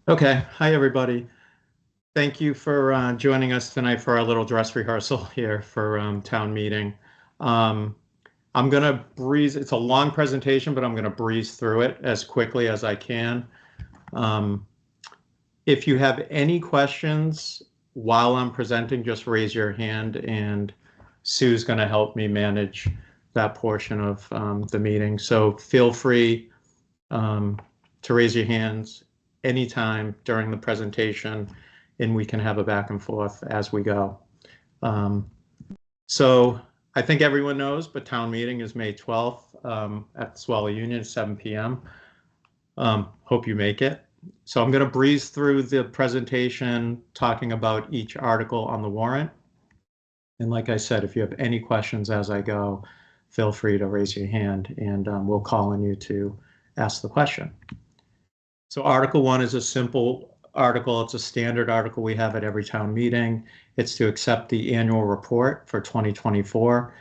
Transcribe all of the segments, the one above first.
Okay, hi everybody. Thank you for joining us tonight for our little dress rehearsal here for town meeting. Um, I'm gonna breeze, it's a long presentation, but I'm gonna breeze through it as quickly as I can. Um, if you have any questions while I'm presenting, just raise your hand and Sue's gonna help me manage that portion of the meeting. So feel free um, to raise your hands anytime during the presentation, and we can have a back and forth as we go. Um, so I think everyone knows, but town meeting is May 12th at the Swallow Union at 7 p.m. Hope you make it. So I'm going to breeze through the presentation talking about each article on the warrant. And like I said, if you have any questions as I go, feel free to raise your hand and we'll call on you to ask the question. So Article 1 is a simple article. It's a standard article we have at every town meeting. It's to accept the annual report for 2024.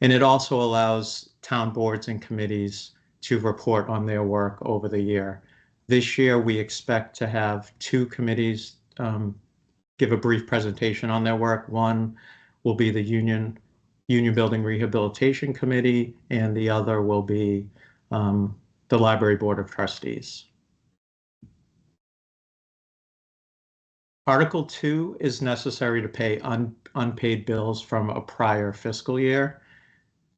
And it also allows town boards and committees to report on their work over the year. This year, we expect to have two committees give a brief presentation on their work. One will be the Union Building Rehabilitation Committee, and the other will be the Library Board of Trustees. Article 2 is necessary to pay unpaid bills from a prior fiscal year.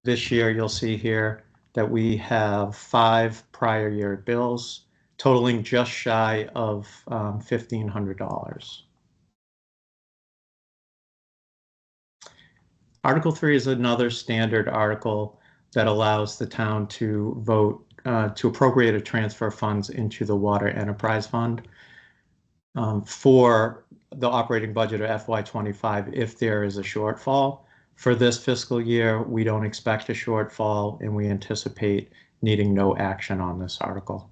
This year, you'll see here that we have 5 prior year bills totaling just shy of $1,500. Article 3 is another standard article that allows the town to vote to appropriate or transfer funds into the Water Enterprise Fund for the operating budget of FY25 if there is a shortfall. For this fiscal year, we don't expect a shortfall and we anticipate needing no action on this article.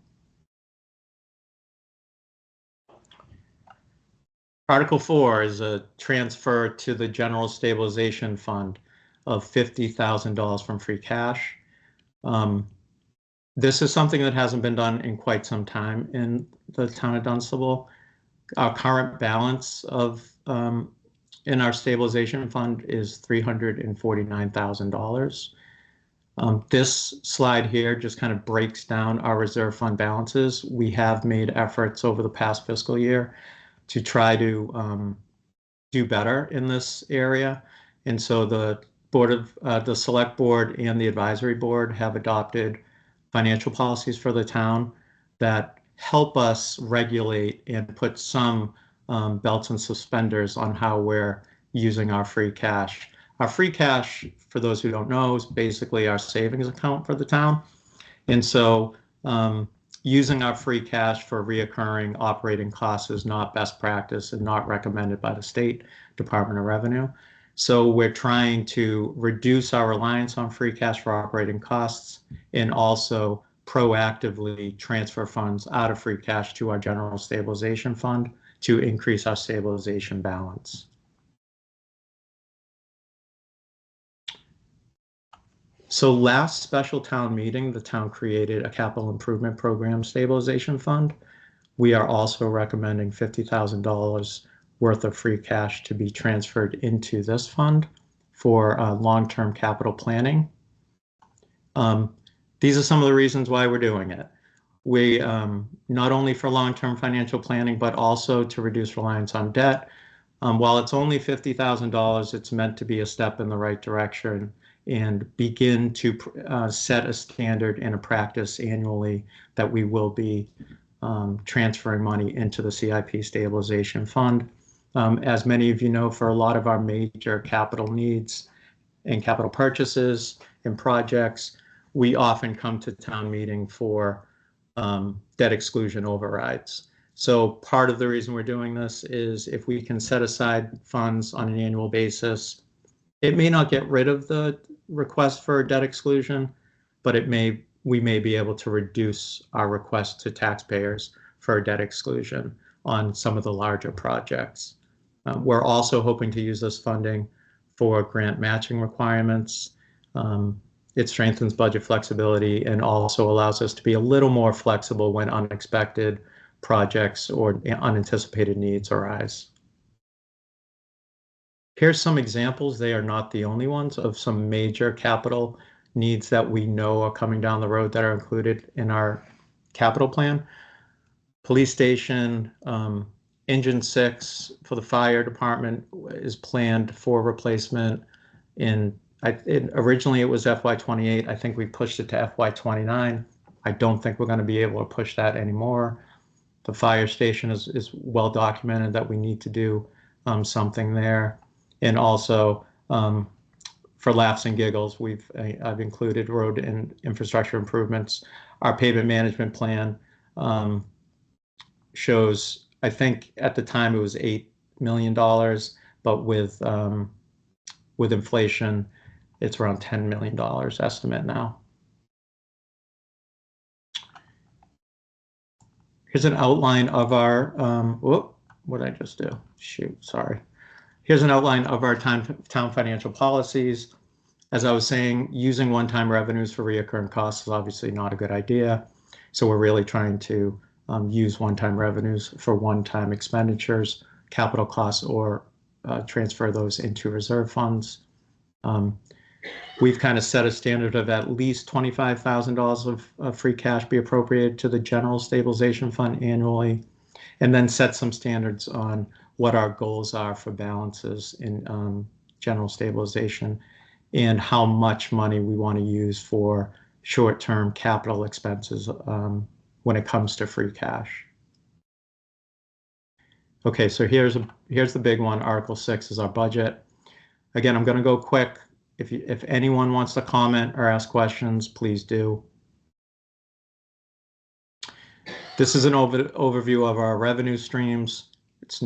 Article 4 is a transfer to the General Stabilization Fund of $50,000 from free cash. This is something that hasn't been done in quite some time in the town of Dunstable. Our current balance of in our stabilization fund is $349,000. This slide here just kind of breaks down our reserve fund balances. We have made efforts over the past fiscal year to try to do better in this area. And so the select board and the advisory board have adopted financial policies for the town that help us regulate and put some belts and suspenders on how we're using our free cash. Our free cash, for those who don't know, is basically our savings account for the town. And so using our free cash for reoccurring operating costs is not best practice and not recommended by the State Department of Revenue. So we're trying to reduce our reliance on free cash for operating costs and also proactively transfer funds out of free cash to our general stabilization fund to increase our stabilization balance. So last special town meeting, the town created a capital improvement program stabilization fund. We are also recommending $50,000 worth of free cash to be transferred into this fund for long-term capital planning. These are some of the reasons why we're doing it. We not only for long-term financial planning, but also to reduce reliance on debt. While it's only $50,000, it's meant to be a step in the right direction and begin to set a standard and a practice annually that we will be transferring money into the CIP stabilization fund. As many of you know, for a lot of our major capital needs and capital purchases and projects, we often come to town meeting for debt exclusion overrides. So part of the reason we're doing this is if we can set aside funds on an annual basis, it may not get rid of the request for debt exclusion, but we may be able to reduce our request to taxpayers for debt exclusion on some of the larger projects. We're also hoping to use this funding for grant matching requirements. It strengthens budget flexibility and also allows us to be a little more flexible when unexpected projects or unanticipated needs arise. Here's some examples. They are not the only ones of some major capital needs that we know are coming down the road that are included in our capital plan. Police station, engine 6 for the fire department is planned for replacement originally it was FY28. I think we pushed it to FY29. I don't think we're going to be able to push that anymore. The fire station is well documented that we need to do something there. And also, for laughs and giggles, I've included road and infrastructure improvements. Our pavement management plan shows, I think at the time it was $8 million, but with inflation, it's around $10 million estimate now. Here's an outline of our, what did I just do? Shoot, sorry. Here's an outline of our town financial policies. As I was saying, using one-time revenues for reoccurring costs is obviously not a good idea. So we're really trying to use one-time revenues for one-time expenditures, capital costs, or transfer those into reserve funds. We've kind of set a standard of at least $25,000 of free cash be appropriated to the general stabilization fund annually, and then set some standards on what our goals are for balances in general stabilization and how much money we want to use for short-term capital expenses when it comes to free cash. Okay, so here's the big one. Article 6 is our budget. Again, I'm going to go quick. If anyone wants to comment or ask questions, please do. This is an overview of our revenue streams. It's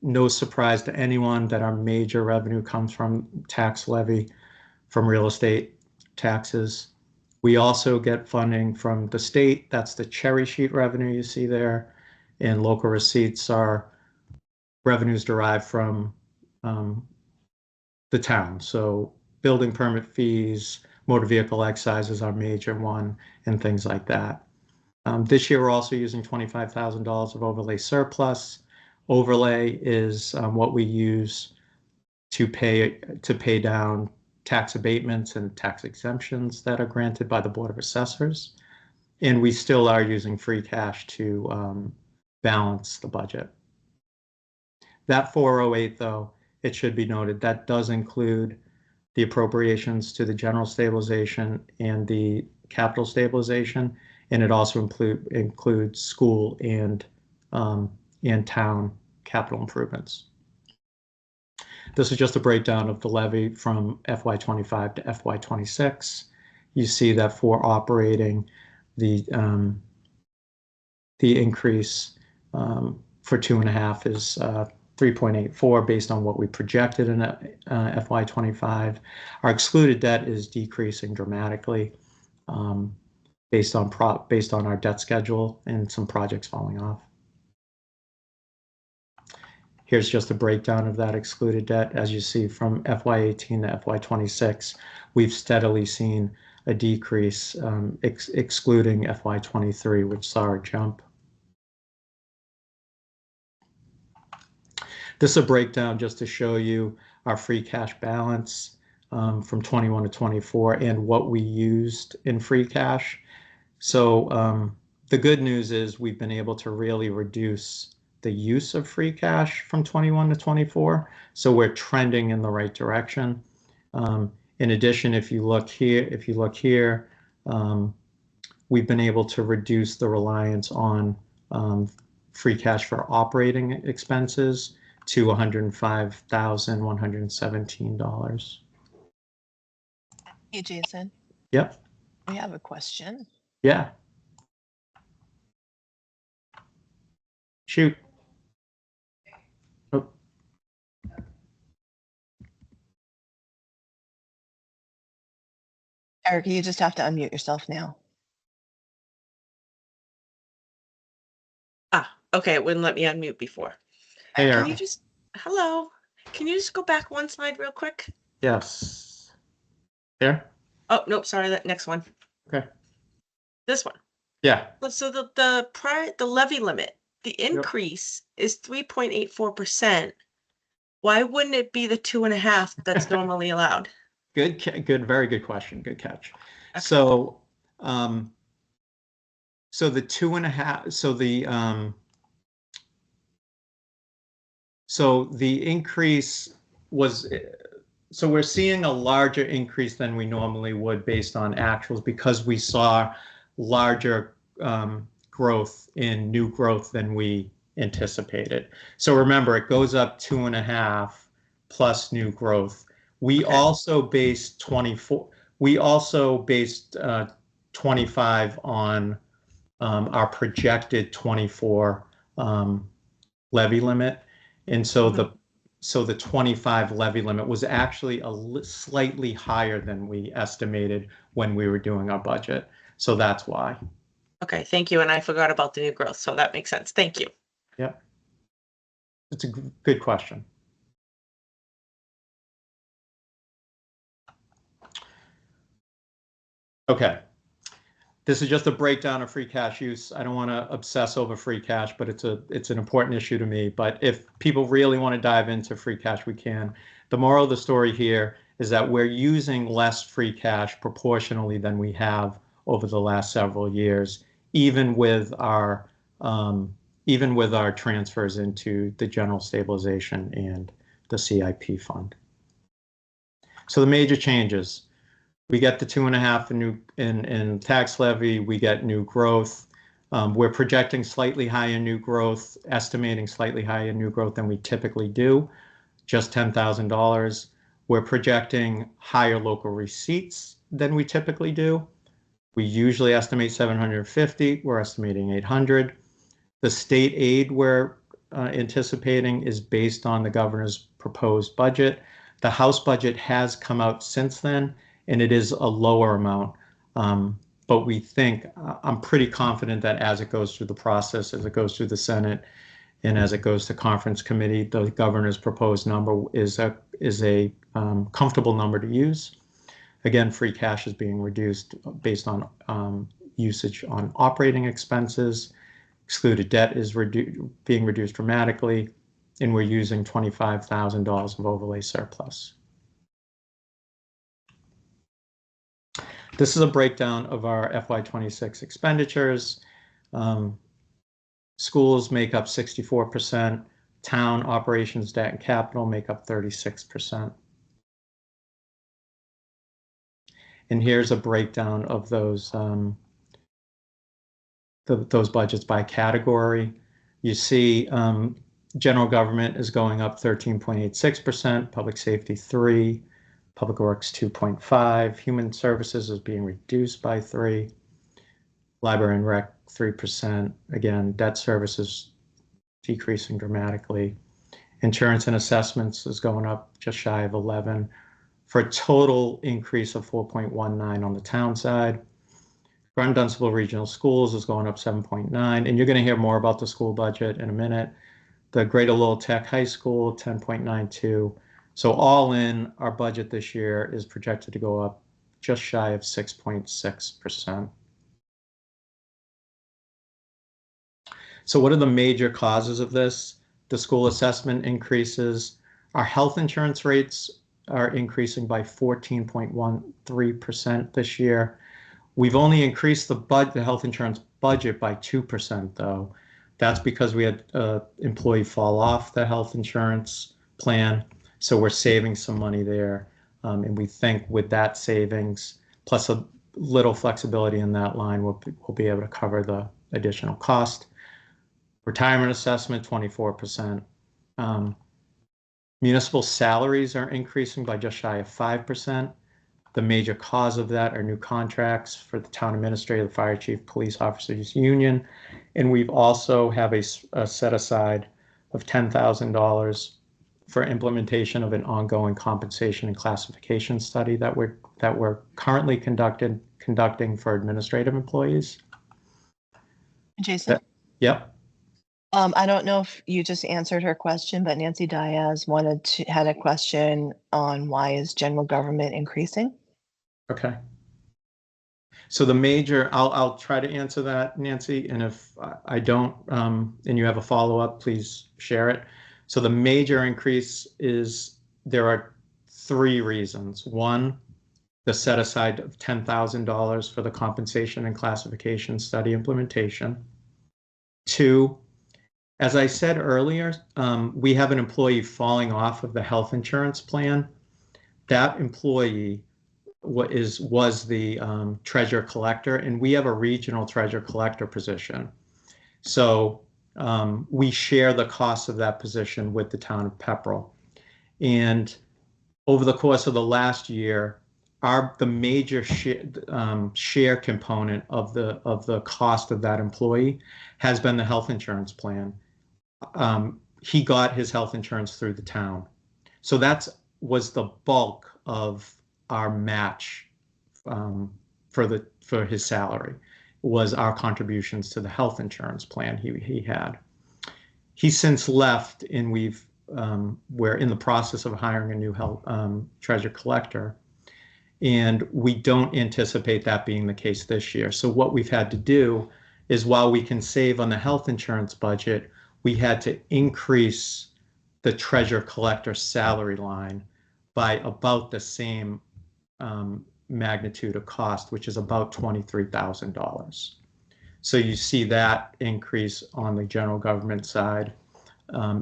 no surprise to anyone that our major revenue comes from tax levy, from real estate taxes. We also get funding from the state. That's the cherry sheet revenue you see there. And local receipts are revenues derived from the town. So building permit fees, motor vehicle excise is our major one, and things like that. This year, we're also using $25,000 of overlay surplus. Overlay is what we use to pay down tax abatements and tax exemptions that are granted by the Board of Assessors. And we still are using free cash to balance the budget. That 408, though, it should be noted, that does include the appropriations to the general stabilization and the capital stabilization, and it also includes school and town capital improvements. This is just a breakdown of the levy from FY25 to FY26. You see that for operating, the increase for 2.5 is 3.84 based on what we projected in FY25. Our excluded debt is decreasing dramatically based on our debt schedule and some projects falling off. Here's just a breakdown of that excluded debt. As you see, from FY18 to FY26, we've steadily seen a decrease, excluding FY23, which saw a jump. This is a breakdown just to show you our free cash balance from 21 to 24 and what we used in free cash. So the good news is we've been able to really reduce the use of free cash from 21 to 24. So we're trending in the right direction. In addition, if you look here, we've been able to reduce the reliance on free cash for operating expenses to $105,117. Hey, Jason. Yep. We have a question. Yeah. Shoot. Oh. Eric, you just have to unmute yourself now. Okay, it wouldn't let me unmute before. Hey, Can Eric. you just, hello, can you just go back one slide real quick? Yes. There? Oh, nope, sorry, that next one. Okay. This one. Yeah. So the levy limit, the increase is 3.84%. Why wouldn't it be the 2.5 that's normally allowed? Good, very good question. Good catch. Okay. So, so the 2.5, so the increase was, so we're seeing a larger increase than we normally would based on actuals because we saw larger growth in new growth than we anticipated. So remember, it goes up 2.5 plus new growth. We Okay. also based 24. We also based 25 on our projected 24 levy limit, and so the 25 levy limit was actually slightly higher than we estimated when we were doing our budget. So that's why. Okay, thank you. And I forgot about the new growth, so that makes sense. Thank you. Yep. It's a good question. Okay. This is just a breakdown of free cash use. I don't want to obsess over free cash, but it's an important issue to me. But if people really want to dive into free cash, we can. The moral of the story here is that we're using less free cash proportionally than we have over the last several years, even with our transfers into the general stabilization and the CIP fund. So the major changes. We get the 2.5 in tax levy. We get new growth. We're projecting slightly higher new growth, estimating slightly higher new growth than we typically do, just $10,000. We're projecting higher local receipts than we typically do. We usually estimate 750. We're estimating 800. The state aid we're anticipating is based on the governor's proposed budget. The House budget has come out since then, and it is a lower amount. But we think, I'm pretty confident that as it goes through the process, as it goes through the Senate, and as it goes to conference committee, the governor's proposed number is a comfortable number to use. Again, free cash is being reduced based on usage on operating expenses. Excluded debt is being reduced dramatically, and we're using $25,000 of overlay surplus. This is a breakdown of our FY26 expenditures. Schools make up 64%. Town operations, debt, and capital make up 36%. And here's a breakdown of those budgets by category. You see general government is going up 13.86%, public safety 3%, public works 2.5%, human services is being reduced by 3%, library and rec 3%. Again, debt services decreasing dramatically. Insurance and assessments is going up just shy of 11%, for a total increase of 4.19 on the town side. Grand Dunstable Regional Schools is going up 7.9, and you're going to hear more about the school budget in a minute. The Greater Lowell Tech High School, 10.92. So all in, our budget this year is projected to go up just shy of 6.6%. So what are the major causes of this? The school assessment increases. Our health insurance rates are increasing by 14.13% this year. We've only increased the health insurance budget by 2%, though. That's because we had employee fall off the health insurance plan. So we're saving some money there. And we think with that savings, plus a little flexibility in that line, we'll be able to cover the additional cost. Retirement assessment, 24%. Municipal salaries are increasing by just shy of 5%. The major cause of that are new contracts for the town administrator, the fire chief, police officers union. And we've also have a set aside of $10,000 for implementation of an ongoing compensation and classification study that we're currently conducting for administrative employees. Jason? Yep. I don't know if you just answered her question, but Nancy Diaz had a question on why is general government increasing? Okay. So the major, I'll try to answer that, Nancy, and if I don't, and you have a follow-up, please share it. So the major increase is, there are three reasons. One, the set aside of $10,000 for the compensation and classification study implementation. Two, as I said earlier, we have an employee falling off of the health insurance plan. That employee was the treasurer collector, and we have a regional treasurer collector position. So we share the cost of that position with the town of Pepperell. And over the course of the last year, the major share component of the cost of that employee has been the health insurance plan. He got his health insurance through the town. So that was the bulk of our match for his salary, was our contributions to the health insurance plan he had. He's since left, and we're in the process of hiring a new health treasurer collector, and we don't anticipate that being the case this year. So what we've had to do is, while we can save on the health insurance budget, we had to increase the treasurer collector salary line by about the same magnitude of cost, which is about $23,000. So you see that increase on the general government side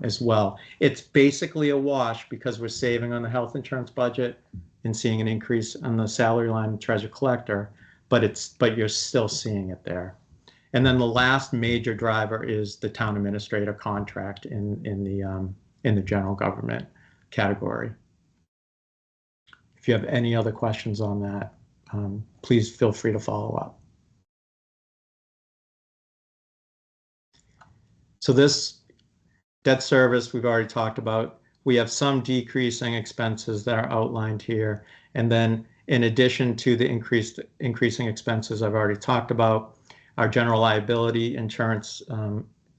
as well. It's basically a wash because we're saving on the health insurance budget and seeing an increase on the salary line of treasurer collector, but you're still seeing it there. And then the last major driver is the town administrator contract in the general government category. If you have any other questions on that, please feel free to follow up. So this debt service we've already talked about. We have some decreasing expenses that are outlined here. And then in addition to the increasing expenses I've already talked about, our general liability insurance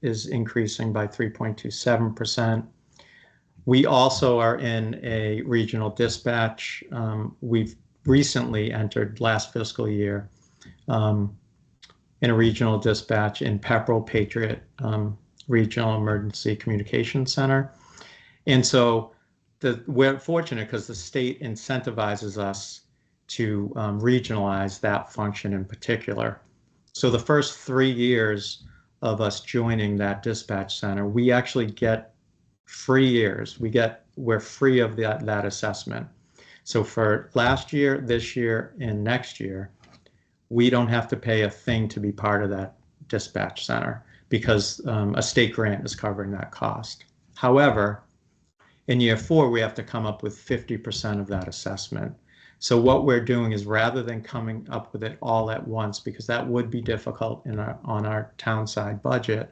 is increasing by 3.27%. We also are in a regional dispatch. We've recently entered last fiscal year in a regional dispatch in Pepperell Patriot Regional Emergency Communications Center. And so we're fortunate because the state incentivizes us to regionalize that function in particular. So the first 3 years of us joining that dispatch center, we actually get free years. We're free of that assessment. So for last year, this year, and next year, we don't have to pay a thing to be part of that dispatch center because a state grant is covering that cost. However, in year 4, we have to come up with 50% of that assessment. So what we're doing is, rather than coming up with it all at once, because that would be difficult on our town side budget,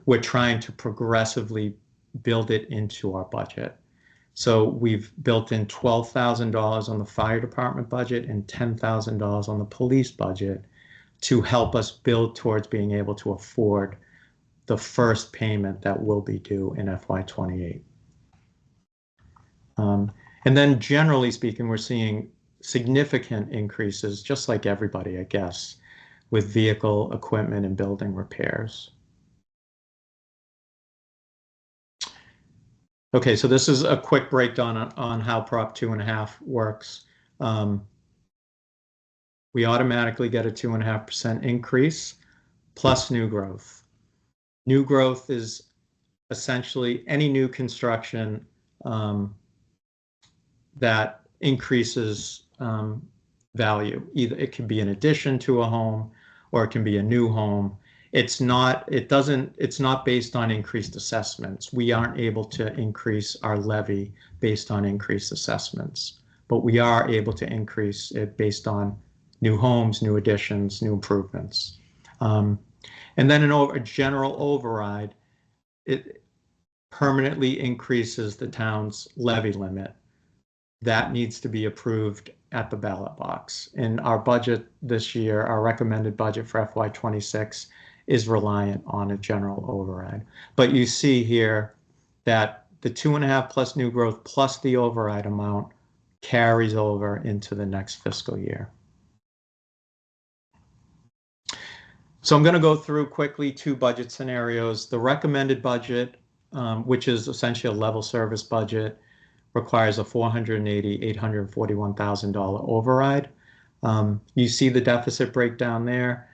we're trying to progressively build it into our budget. So we've built in $12,000 on the fire department budget and $10,000 on the police budget to help us build towards being able to afford the first payment that will be due in FY28. And then generally speaking, we're seeing significant increases, just like everybody, I guess, with vehicle, equipment, and building repairs. Okay, so this is a quick breakdown on how Prop 2.5 works. We automatically get a 2.5% increase plus new growth. New growth is essentially any new construction that increases value. Either it can be an addition to a home or it can be a new home. It's not based on increased assessments. We aren't able to increase our levy based on increased assessments, but we are able to increase it based on new homes, new additions, new improvements. And then a general override, it permanently increases the town's levy limit. That needs to be approved at the ballot box. In our budget this year, our recommended budget for FY26 is reliant on a general override. But you see here that the 2.5 plus new growth plus the override amount carries over into the next fiscal year. So I'm going to go through quickly two budget scenarios. The recommended budget, which is essentially a level service budget, requires a $841,000 override. You see the deficit breakdown there.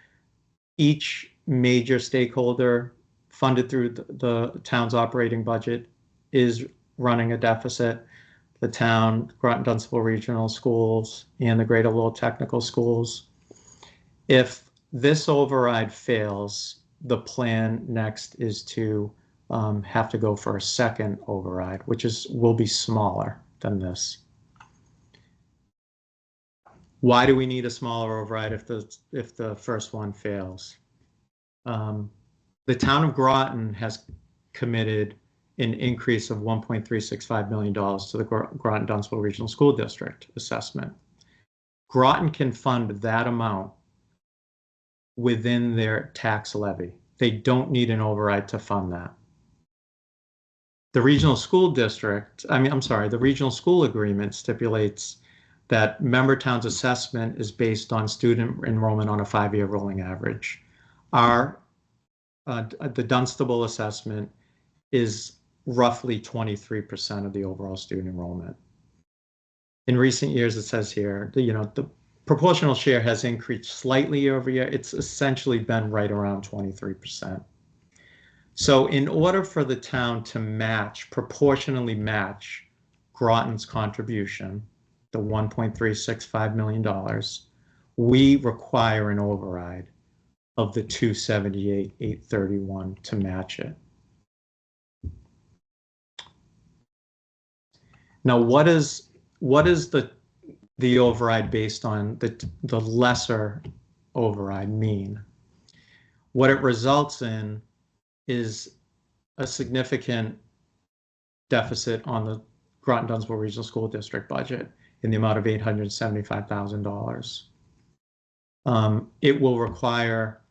Each major stakeholder funded through the town's operating budget is running a deficit. The town, Groton-Dunstable Regional Schools, and the Greater Lowell Technical Schools. If this override fails, the plan next is to have to go for a second override, which will be smaller than this. Why do we need a smaller override if the first one fails? The town of Groton has committed an increase of $1.365 million to the Groton-Dunstable Regional School District assessment. Groton can fund that amount within their tax levy. They don't need an override to fund that. The regional school district, the regional school agreement stipulates that member town's assessment is based on student enrollment on a 5-year rolling average. The Dunstable assessment is roughly 23% of the overall student enrollment. In recent years, it says here, the proportional share has increased slightly year over year. It's essentially been right around 23%. So in order for the town to proportionally match Groton's contribution, the $1.365 million, we require an override of the $278,831 to match it. Now, what is the override based on the lesser override mean? What it results in is a significant deficit on the Groton-Dunstable Regional School District budget in the amount of $875,000. It will require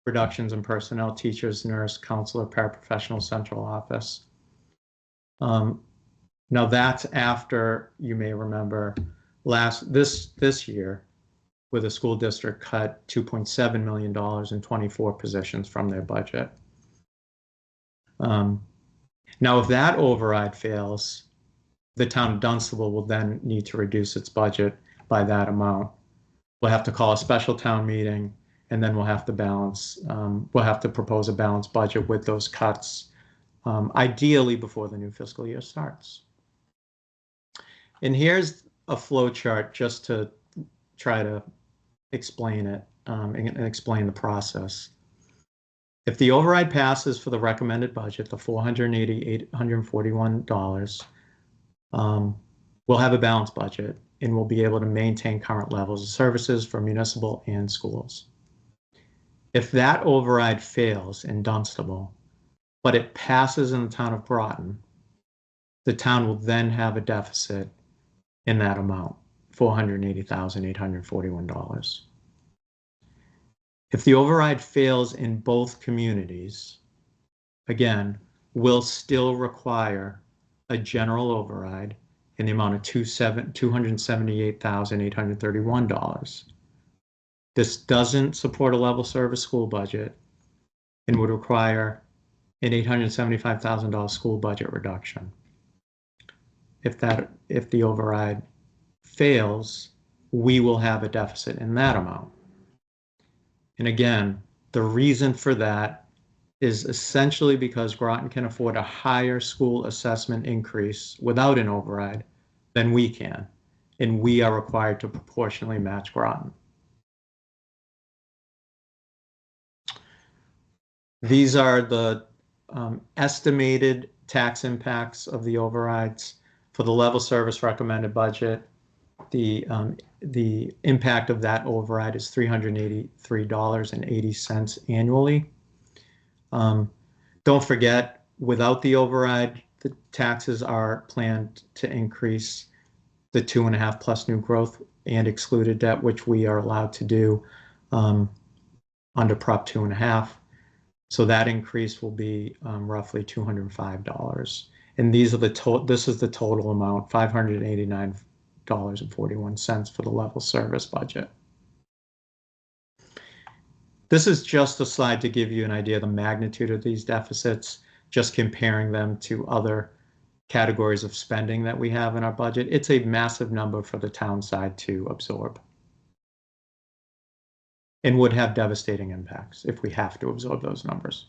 reductions in personnel, teachers, nurse, counselor, paraprofessional, central office. Now that's after, you may remember, this year, where the school district cut $2.7 million in 24 positions from their budget. Now, if that override fails, the town of Dunstable will then need to reduce its budget by that amount. We'll have to call a special town meeting, and then we'll have to propose a balanced budget with those cuts, ideally before the new fiscal year starts. And here's a flow chart just to try to explain it and explain the process. If the override passes for the recommended budget, the $480,841, we'll have a balanced budget and we'll be able to maintain current levels of services for municipal and schools. If that override fails in Dunstable, but it passes in the town of Groton, the town will then have a deficit in that amount, $480,841. If the override fails in both communities, again, we'll still require a general override in the amount of $278,831. This doesn't support a level service school budget and would require an $875,000 school budget reduction. If the override fails, we will have a deficit in that amount. And again, the reason for that is essentially because Groton can afford a higher school assessment increase without an override than we can, and we are required to proportionally match Groton. These are the estimated tax impacts of the overrides. For the level service recommended budget, the impact of that override is $383.80 annually. Don't forget, without the override, the taxes are planned to increase the 2.5 plus new growth and excluded debt, which we are allowed to do under Prop 2.5. So that increase will be roughly $205. And this is the total amount, $589.41 for the level service budget. This is just a slide to give you an idea of the magnitude of these deficits, just comparing them to other categories of spending that we have in our budget. It's a massive number for the town side to absorb and would have devastating impacts if we have to absorb those numbers.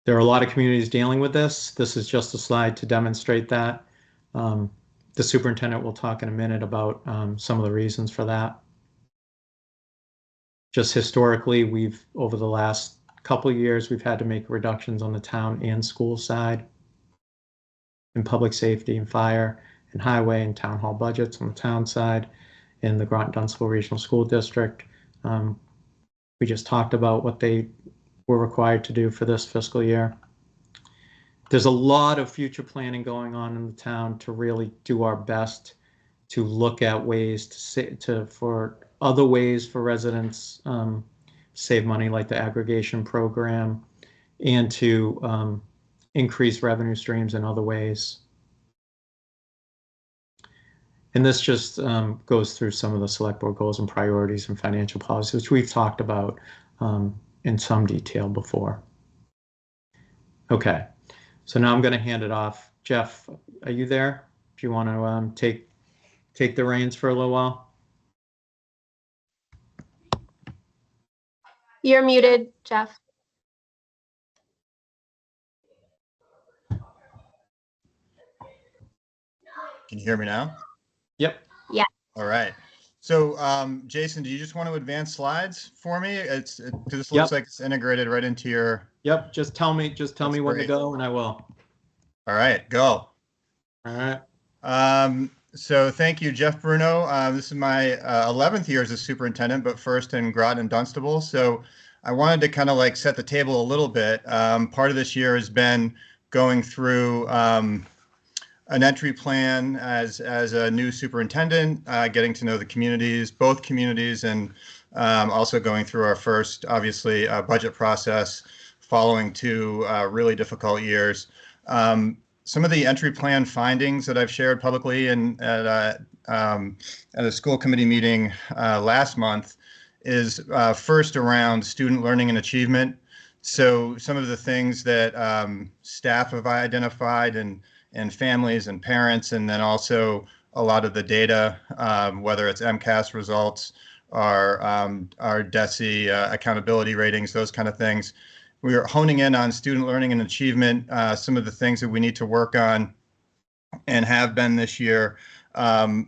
There are a lot of communities dealing with this. This is just a slide to demonstrate that. The superintendent will talk in a minute about some of the reasons for that. Just historically, over the last couple of years, we've had to make reductions on the town and school side in public safety and fire and highway and town hall budgets on the town side in the Groton-Dunstable Regional School District. We just talked about what they were required to do for this fiscal year. There's a lot of future planning going on in the town to really do our best to look at ways for other ways for residents save money, like the aggregation program, and to increase revenue streams in other ways. And this just goes through some of the select board goals and priorities and financial policies, which we've talked about in some detail before. Okay, so now I'm going to hand it off. Jeff, are you there? Do you want to take the reins for a little while? You're muted, Jeff. Can you hear me now? Yep. Yeah. All right. So, Jason, do you just want to advance slides for me? Because this looks like it's integrated right into your. Yep. Just tell me when to go, and I will. All right, go. All right. So thank you, Jeff Bruno. This is my 11th year as a superintendent, but first in Groton and Dunstable. So I wanted to kind of like set the table a little bit. Part of this year has been going through an entry plan as a new superintendent, getting to know the communities, both communities, and also going through our first, obviously, budget process following 2 really difficult years. Some of the entry plan findings that I've shared publicly and at a school committee meeting last month is first around student learning and achievement. So some of the things that staff have identified and families and parents, and then also a lot of the data, whether it's MCAS results, our DESE accountability ratings, those kind of things. We are honing in on student learning and achievement, some of the things that we need to work on and have been this year,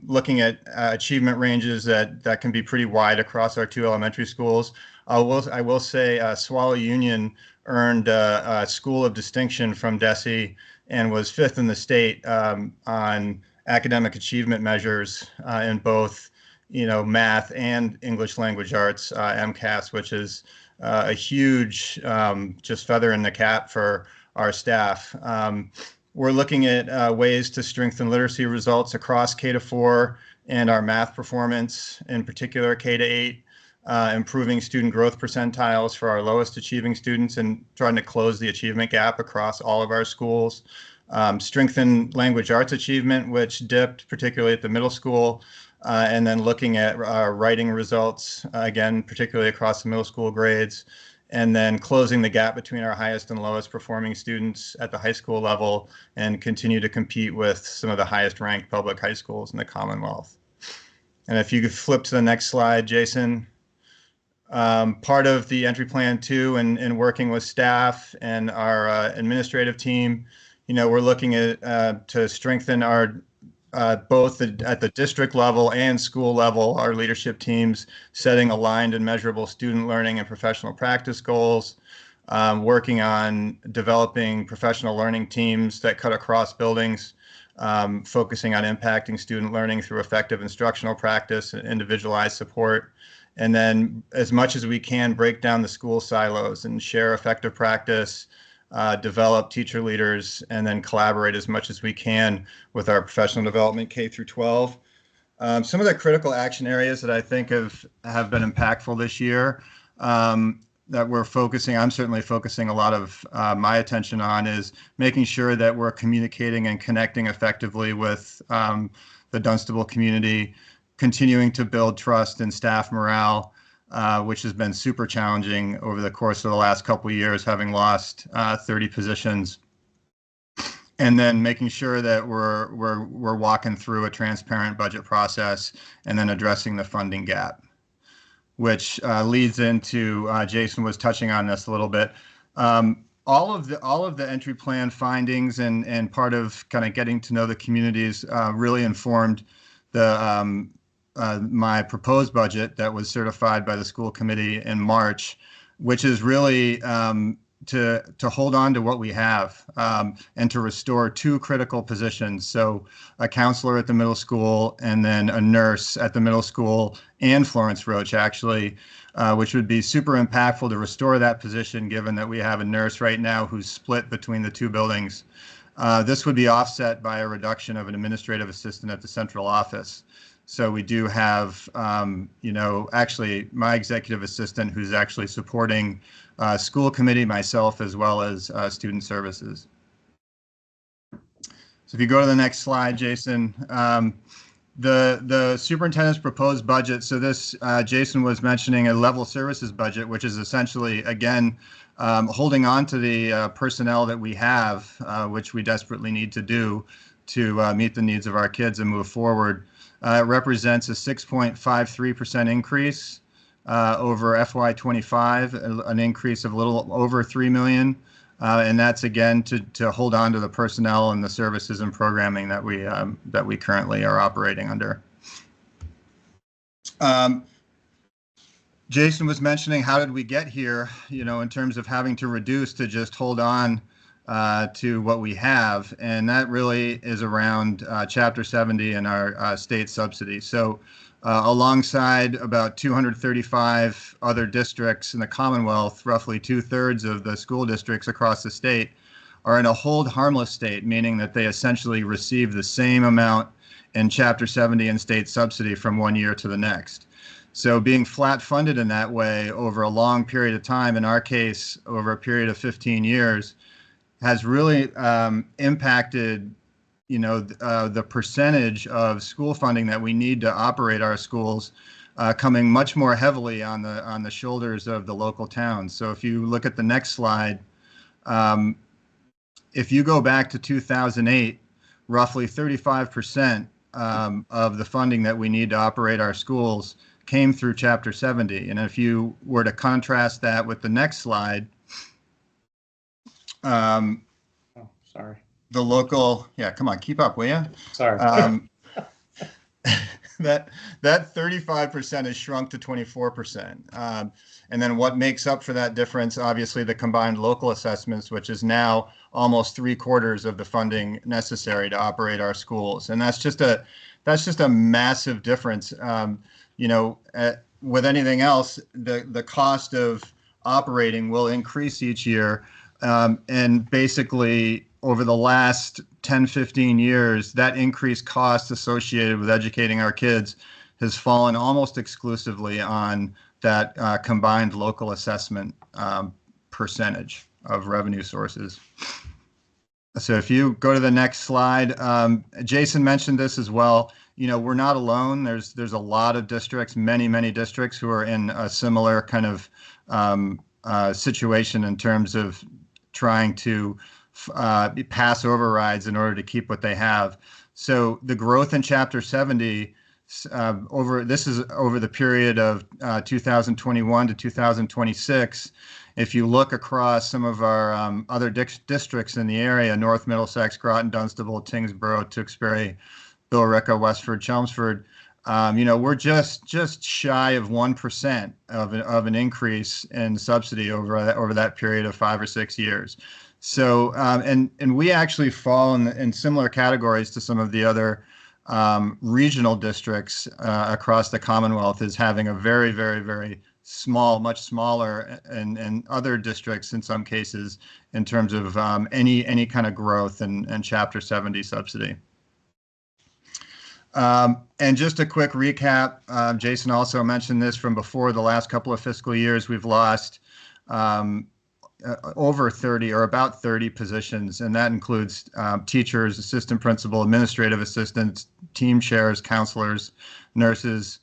looking at achievement ranges that can be pretty wide across our 2 elementary schools. I will say Swallow Union earned a School of Distinction from DESE and was 5th in the state on academic achievement measures in both, math and English language arts, MCAS, which is a huge just feather in the cap for our staff. We're looking at ways to strengthen literacy results across K-4 and our math performance, in particular K-8, improving student growth percentiles for our lowest achieving students and trying to close the achievement gap across all of our schools. Strengthen language arts achievement, which dipped particularly at the middle school, and then looking at writing results, again, particularly across the middle school grades, and then closing the gap between our highest and lowest performing students at the high school level and continue to compete with some of the highest ranked public high schools in the Commonwealth. And if you could flip to the next slide, Jason. Part of the entry plan too, and working with staff and our administrative team, we're looking at to strengthen our both at the district level and school level, our leadership teams setting aligned and measurable student learning and professional practice goals, working on developing professional learning teams that cut across buildings, focusing on impacting student learning through effective instructional practice and individualized support. And then as much as we can, break down the school silos and share effective practice, develop teacher leaders, and then collaborate as much as we can with our professional development K-12. Some of the critical action areas that I think have been impactful this year that I'm certainly focusing a lot of my attention on is making sure that we're communicating and connecting effectively with the Dunstable community, continuing to build trust and staff morale, which has been super challenging over the course of the last couple of years, having lost 30 positions. And then making sure that we're walking through a transparent budget process and then addressing the funding gap, which leads into Jason was touching on this a little bit. All of the entry plan findings and part of kind of getting to know the communities really informed the my proposed budget that was certified by the school committee in March, which is really to hold on to what we have and to restore 2 critical positions. So a counselor at the middle school and then a nurse at the middle school and Florence Roach, actually, which would be super impactful to restore that position, given that we have a nurse right now who's split between the 2 buildings. This would be offset by a reduction of an administrative assistant at the central office. So we do have, actually my executive assistant who's actually supporting school committee, myself, as well as student services. So if you go to the next slide, Jason, the superintendent's proposed budget. So this, Jason was mentioning a level services budget, which is essentially, again, holding on to the personnel that we have, which we desperately need to do to meet the needs of our kids and move forward. It represents a 6.53% increase over FY25, an increase of a little over $3 million. And that's, again, to hold on to the personnel and the services and programming that we currently are operating under. Jason was mentioning how did we get here, in terms of having to reduce to just hold on to what we have. And that really is around Chapter 70 and our state subsidy. So alongside about 235 other districts in the Commonwealth, roughly 2/3 of the school districts across the state are in a hold harmless state, meaning that they essentially receive the same amount in Chapter 70 and state subsidy from one year to the next. So being flat funded in that way over a long period of time, in our case, over a period of 15 years, has really impacted the percentage of school funding that we need to operate our schools coming much more heavily on the shoulders of the local towns. So if you look at the next slide, if you go back to 2008, roughly 35% of the funding that we need to operate our schools came through Chapter 70. And if you were to contrast that with the next slide, Sorry. The local, yeah, come on, keep up, will you? Sorry. That 35% has shrunk to 24%. And then what makes up for that difference, obviously the combined local assessments, which is now almost 3/4 of the funding necessary to operate our schools. And that's just a massive difference. With anything else, the cost of operating will increase each year. And basically over the last 10, 15 years, that increased cost associated with educating our kids has fallen almost exclusively on that combined local assessment percentage of revenue sources. So if you go to the next slide, Jason mentioned this as well. We're not alone. There's a lot of districts, many districts who are in a similar kind of situation in terms of trying to pass overrides in order to keep what they have. So the growth in Chapter 70 this is over the period of 2021 to 2026. If you look across some of our other districts in the area, North Middlesex, Groton, Dunstable, Tingsboro, Tewksbury, Billerica, Westford, Chelmsford, we're just shy of 1% of an increase in subsidy over that period of 5 or 6 years. So and we actually fall in similar categories to some of the other regional districts across the Commonwealth, as having a very, very, very small, much smaller, and other districts in some cases in terms of any kind of growth and Chapter 70 subsidy. And just a quick recap, Jason also mentioned this from before. The last couple of fiscal years, we've lost over 30 or about 30 positions, and that includes teachers, assistant principal, administrative assistants, team chairs, counselors, nurses,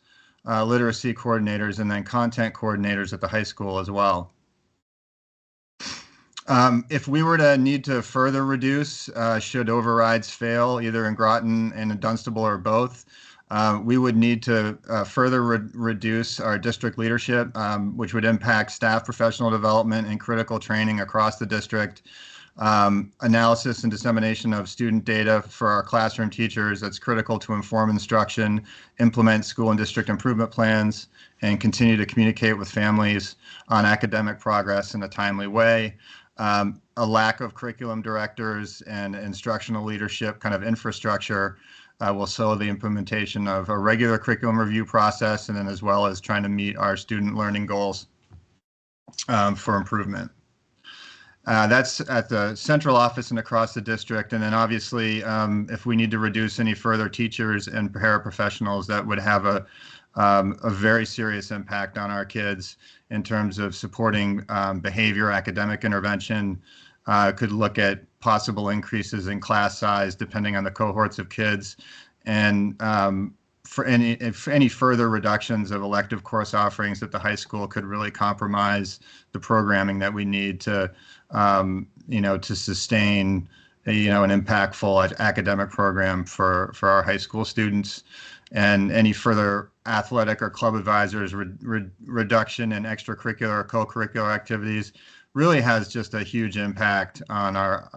literacy coordinators, and then content coordinators at the high school as well. If we were to need to further reduce, should overrides fail, either in Groton and in Dunstable or both, we would need to further reduce our district leadership, which would impact staff professional development and critical training across the district. Analysis and dissemination of student data for our classroom teachers that's critical to inform instruction, implement school and district improvement plans, and continue to communicate with families on academic progress in a timely way. A lack of curriculum directors and instructional leadership kind of infrastructure will slow the implementation of a regular curriculum review process, and then as well as trying to meet our student learning goals for improvement. That's at the central office and across the district. And then obviously, if we need to reduce any further teachers and paraprofessionals, that would have a very serious impact on our kids in terms of supporting behavior, academic intervention. Could look at possible increases in class size depending on the cohorts of kids, and for any further reductions of elective course offerings at the high school could really compromise the programming that we need to to sustain an impactful academic program for our high school students. And any further athletic or club advisors reduction in extracurricular or co-curricular activities really has just a huge impact on our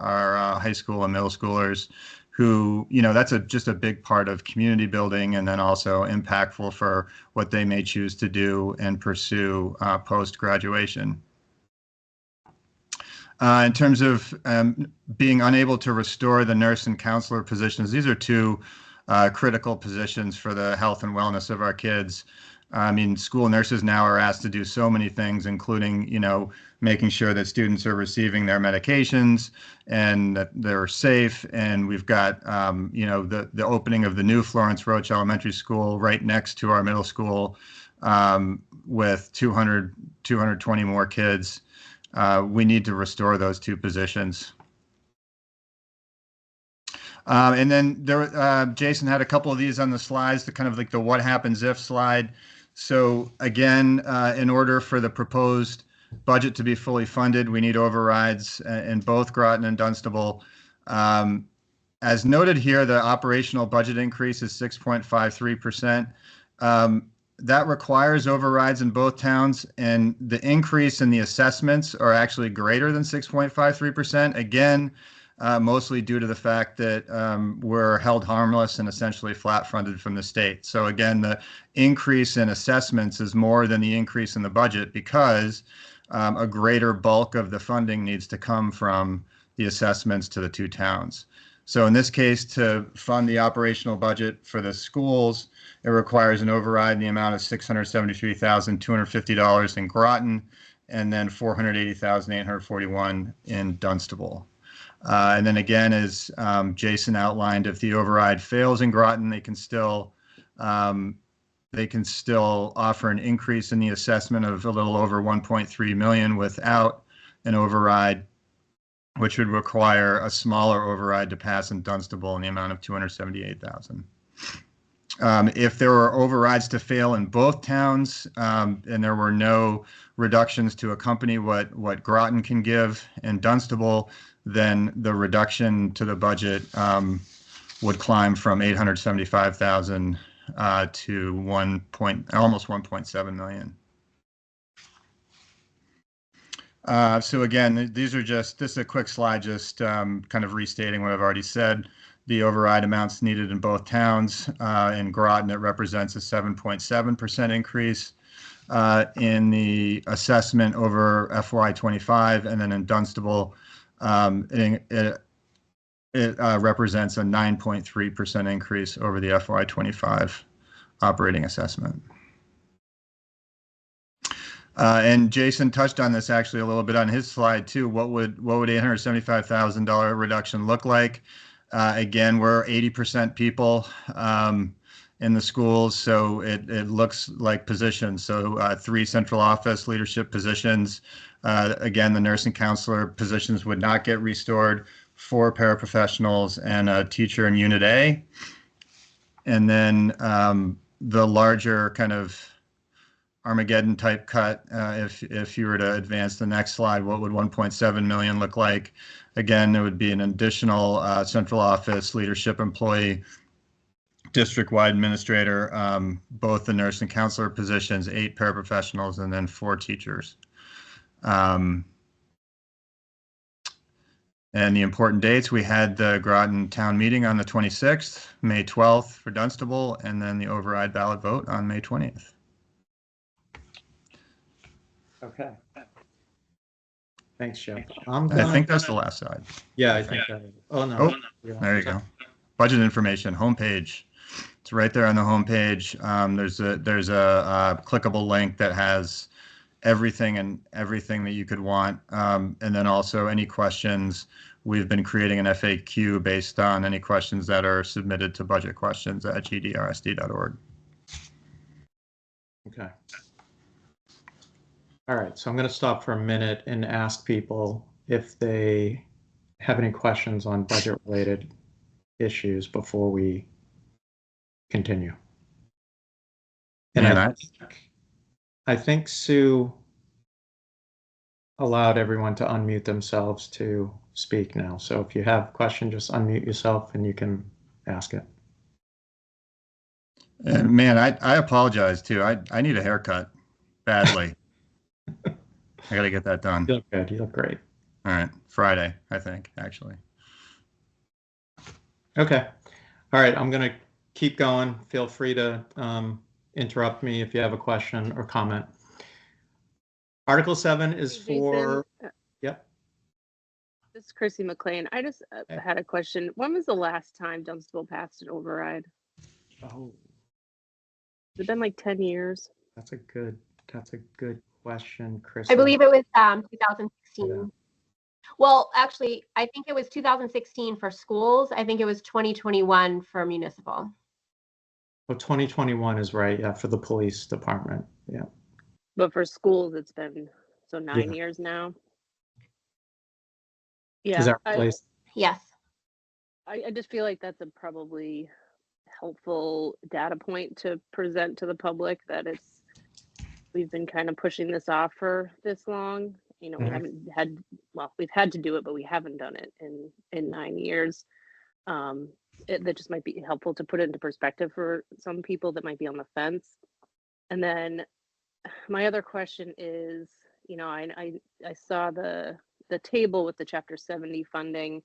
high school and middle schoolers who, that's just a big part of community building, and then also impactful for what they may choose to do and pursue post-graduation. In terms of being unable to restore the nurse and counselor positions, these are two critical positions for the health and wellness of our kids. I mean, school nurses now are asked to do so many things, including, making sure that students are receiving their medications and that they're safe. And we've got, the opening of the new Florence Roach Elementary School right next to our middle school with 220 more kids. We need to restore those two positions. And then Jason had a couple of these on the slides, the kind of like the what happens if slide. So again, in order for the proposed budget to be fully funded, we need overrides in both Groton and Dunstable. As noted here, the operational budget increase is 6.53%. That requires overrides in both towns, and the increase in the assessments are actually greater than 6.53%. Again, mostly due to the fact that we're held harmless and essentially flat funded from the state. So again, the increase in assessments is more than the increase in the budget because a greater bulk of the funding needs to come from the assessments to the two towns. So in this case, to fund the operational budget for the schools, it requires an override in the amount of $673,250 in Groton, and then $480,841 in Dunstable. And then again, as Jason outlined, if the override fails in Groton, they can still offer an increase in the assessment of a little over 1.3 million without an override, which would require a smaller override to pass in Dunstable in the amount of 278,000. If there were overrides to fail in both towns, and there were no reductions to accompany what Groton can give in Dunstable, then the reduction to the budget would climb from 875,000 to almost 1.7 million. So again, this is a quick slide, just kind of restating what I've already said. The override amounts needed in both towns. In Groton, it represents a 7.7% increase in the assessment over FY25, and then in Dunstable, it represents a 9.3% increase over the FY25 operating assessment. And Jason touched on this actually a little bit on his slide too. What would $875,000 reduction look like? Again, we're 80% people in the schools, so it looks like positions. So 3 central office leadership positions. Again, the nurse and counselor positions would not get restored. 4 paraprofessionals and a teacher in Unit A. And then the larger kind of Armageddon type cut, if you were to advance the next slide, what would 1.7 million look like? Again, it would be an additional central office leadership employee, district-wide administrator, both the nurse and counselor positions, 8 paraprofessionals, and then 4 teachers. And the important dates, we had the Groton town meeting on the 26th, May 12th for Dunstable, and then the override ballot vote on May 20th. Okay. Thanks, Jeff. I think that's the last slide. Yeah, I think that is. Oh, no. Oh, there you go. Budget information, homepage. It's right there on the homepage. There's a clickable link that has everything that you could want. And then also any questions. We've been creating an FAQ based on any questions that are submitted to budgetquestions@gdrsd.org. Okay. All right, so I'm going to stop for a minute and ask people if they have any questions on budget-related issues before we continue. And I think Sue allowed everyone to unmute themselves to speak now. So if you have a question, just unmute yourself and you can ask it. And man, I apologize too. I need a haircut badly. I got to get that done. You look good. You look great. All right. Friday, I think, actually. Okay. All right. I'm going to keep going. Feel free to interrupt me if you have a question or comment. Article 7 is for, yep. This is Chrissy McLean. I just had a question. When was the last time Dunstable passed an override? Oh, Has it been like 10 years? that's a good question, Chris. I believe it was 2016. Yeah. Well, actually, I think it was 2016 for schools. I think it was 2021 for municipal. Oh, 2021 is right. Yeah, for the police department. Yeah. But for schools, it's been 9 Yeah. years now. Is Yeah, that replaced? Yes. I just feel like that's a probably helpful data point to present to the public, that we've been kind of pushing this off for this long. You know, we haven't had, well, we've had to do it, but we haven't done it in 9 years. That just might be helpful to put it into perspective for some people that might be on the fence. And then my other question is, you know, I saw the table with the Chapter 70 funding.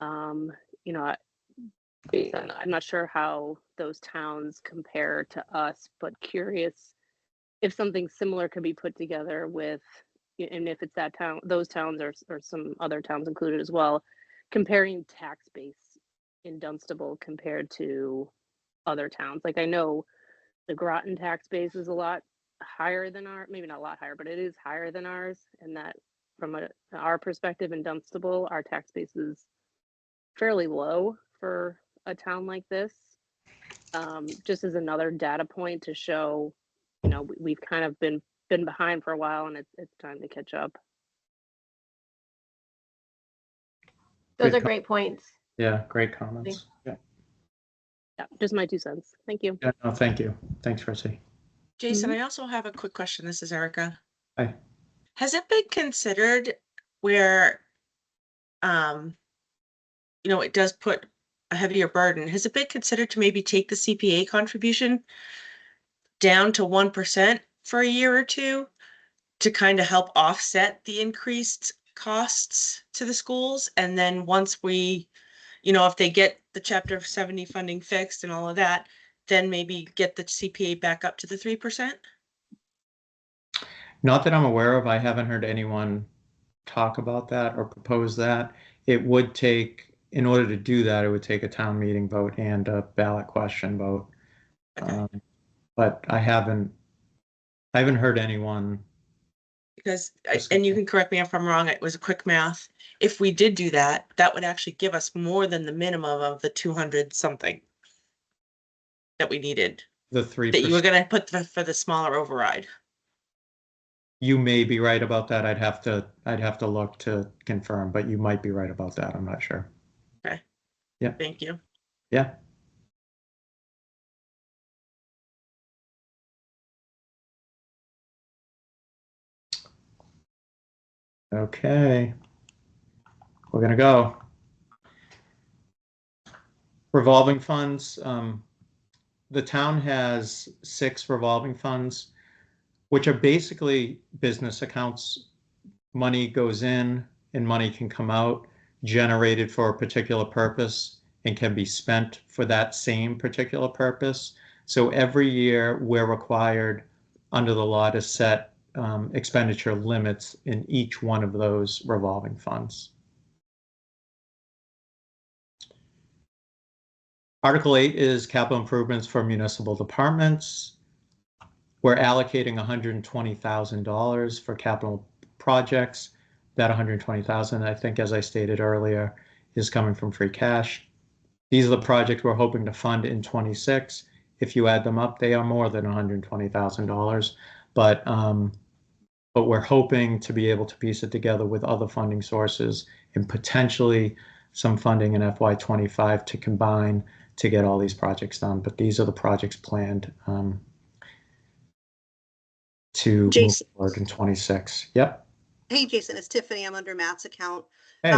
You know, I'm not sure how those towns compare to us, but curious if something similar could be put together with, and if it's that town, those towns, or some other towns included as well, comparing tax base in Dunstable compared to other towns. Like, I know the Groton tax base is a lot higher than our, maybe not a lot higher, but it is higher than ours. And that from our perspective in Dunstable, our tax base is fairly low for a town like this. Just as another data point to show, you know, we've kind of been behind for a while, and it's time to catch up. Those Good are great points. Yeah, great comments. Yeah. Yeah, just my 2 cents. Thank you. Yeah, no, thank you. Thanks, Chrissy. Jason, I also have a quick question. This is Erica. Hi. Has it been considered where, you know, it does put a heavier burden? Has it been considered to maybe take the CPA contribution down to 1% for a year or two to kind of help offset the increased costs to the schools? And then once we, you know, if they get the Chapter 70 funding fixed and all of that, then maybe get the CPA back up to the 3%? Not that I'm aware of. I haven't heard anyone talk about that or propose that. It would take, in order to do that, it would take a town meeting vote and a ballot question vote. Okay. But I haven't heard anyone. Because, and you can correct me if I'm wrong, it was a quick math. If we did do that, that would actually give us more than the minimum of the 200 something that we needed, The 3%. that you were going to put for the smaller override. You may be right about that. I'd have to look to confirm, but you might be right about that. I'm not sure. Okay. Yeah. Thank you. Yeah. Okay. We're going to go. Revolving funds. The town has 6 revolving funds, which are basically business accounts. Money goes in and money can come out, generated for a particular purpose and can be spent for that same particular purpose. So every year we're required under the law to set expenditure limits in each one of those revolving funds. Article 8 is capital improvements for municipal departments. We're allocating $120,000 for capital projects. That $120,000, I think, as I stated earlier, is coming from free cash. These are the projects we're hoping to fund in 26. If you add them up, they are more than $120,000. But we're hoping to be able to piece it together with other funding sources and potentially some funding in FY25 to combine to get all these projects done. But these are the projects planned to Jason. move forward in 26. Yep. Hey, Jason, it's Tiffany. I'm under Matt's account. Hey.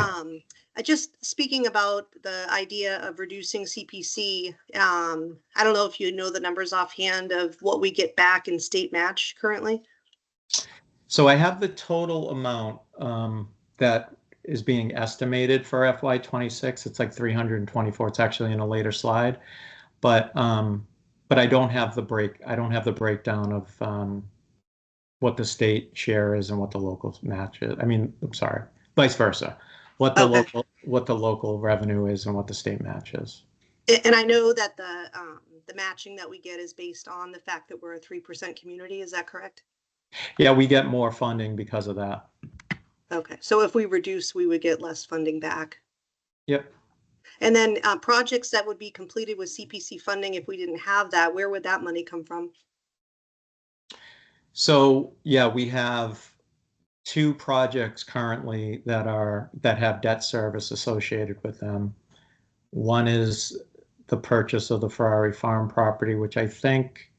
I just speaking about the idea of reducing CPC. I don't know if you know the numbers offhand of what we get back in state match currently. So I have the total amount that is being estimated for FY26. It's like 324. It's actually in a later slide, but I don't have the breakdown of what the state share is and what the local match is. I mean, I'm sorry, vice versa. What the local revenue is and what the state match is. And I know that the matching that we get is based on the fact that we're a 3% community. Is that correct? Yeah, we get more funding because of that. Okay, so if we reduce, we would get less funding back. Yep. And then projects that would be completed with CPC funding, if we didn't have that, where would that money come from? So yeah, we have 2 projects currently that have debt service associated with them. One is the purchase of the Ferrari Farm property, which I think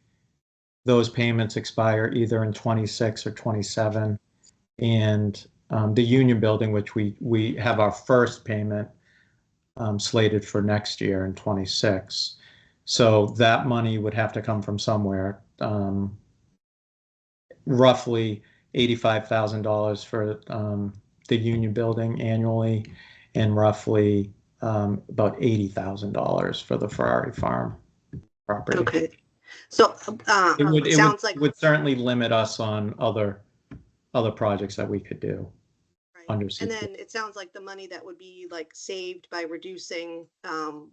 those payments expire either in 26 or 27, and the Union Building, which we have our first payment slated for next year in 26. So that money would have to come from somewhere. Roughly $85,000 for the Union Building annually, and roughly about $80,000 for the Ferrari Farm property. Okay, so it would certainly limit us on other projects that we could do. Right. Under And CPA. then it sounds like the money that would be like saved by reducing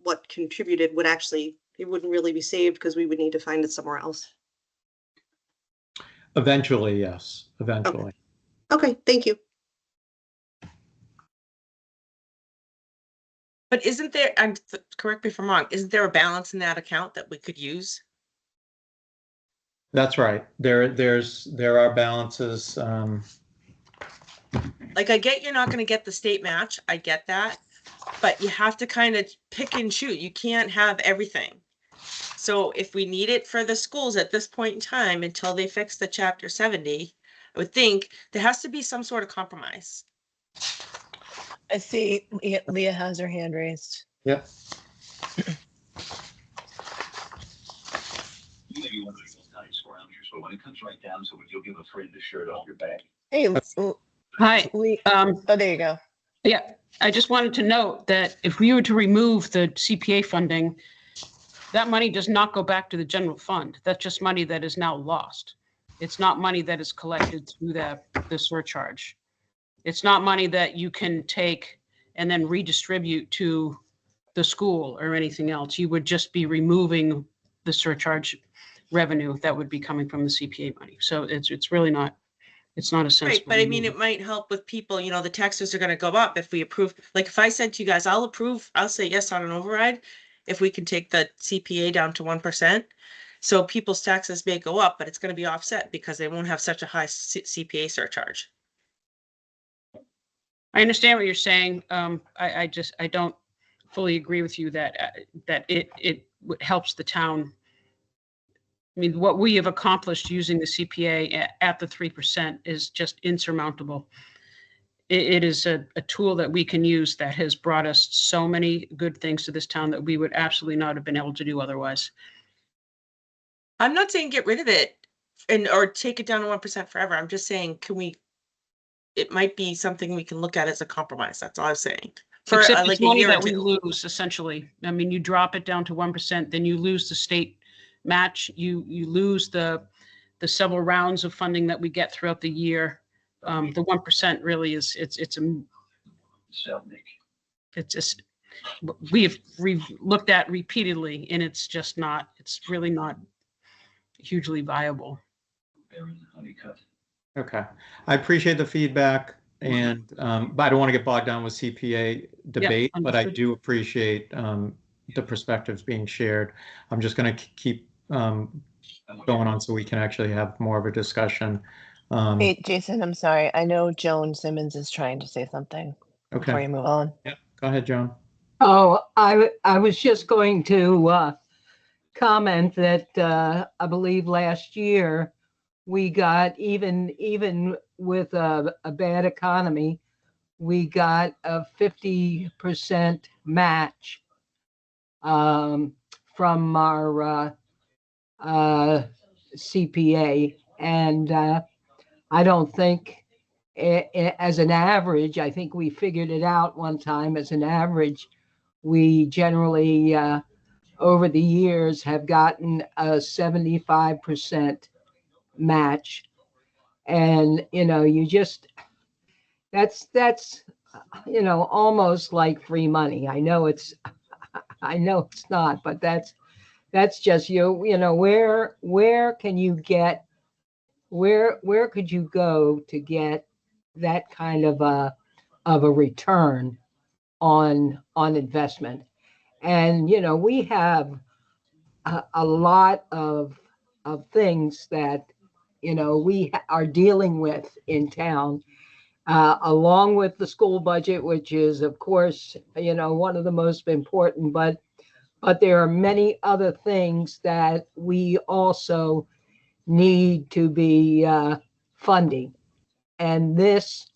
what contributed would actually, it wouldn't really be saved because we would need to find it somewhere else. Eventually, yes. Eventually. Okay, thank you. But isn't there, correct me if I'm wrong, isn't there a balance in that account that we could use? That's right. There are balances. Like, I get you're not going to get the state match. I get that. But you have to kind of pick and choose. You can't have everything. So if we need it for the schools at this point in time until they fix the Chapter 70, I would think there has to be some sort of compromise. I see Leah has her hand raised. Yep. You may be one of those nice scroungers, but when it comes right down to it, you'll give a friend a shirt off your back. Hey, Hi. oh, there you go. Yeah, I just wanted to note that if we were to remove the CPA funding, that money does not go back to the general fund. That's just money that is now lost. It's not money that is collected through the surcharge. It's not money that you can take and then redistribute to the school or anything else. You would just be removing the surcharge revenue that would be coming from the CPA money. So it's really not, it's not a sensible. Right, but I mean, it might help with people, you know, the taxes are going to go up if we approve. Like, if I said to you guys, I'll say yes on an override if we can take the CPA down to 1%. So people's taxes may go up, but it's going to be offset because they won't have such a high CPA surcharge. I understand what you're saying. I don't fully agree with you that it helps the town. I mean, what we have accomplished using the CPA at the 3% is just insurmountable. it is a tool that we can use that has brought us so many good things to this town that we would absolutely not have been able to do otherwise. I'm not saying get rid of it or take it down to 1% forever. I'm just saying, it might be something we can look at as a compromise. That's all I'm saying. For Except like it's a money year or that we two. lose, essentially. I mean, you drop it down to 1%, then you lose the state match. You lose the several rounds of funding that we get throughout the year. The 1% really is, we've looked at repeatedly, and it's just not, it's really not hugely viable. Okay, I appreciate the feedback, and but I don't want to get bogged down with CPA debate, but I understood. do appreciate the perspectives being shared. I'm just going to keep going on so we can actually have more of a discussion. Hey, Jason, I'm sorry. I know Joan Simmons is trying to say something before Okay, you move on. yeah, go ahead, Joan. Oh, I was just going to comment that I believe last year we got, even with a bad economy, we got a 50% match from our CPA. And I don't think, as an average, I think we figured it out one time, as an average, we generally, over the years, have gotten a 75% match. And, you just, that's, almost like free money. I know it's not, but that's just, where can you get, where could you go to get that kind of a return on investment? And, we have a lot of things that, we are dealing with in town, along with the school budget, which is, of course, one of the most important, but there are many other things that we also need to be funding. And this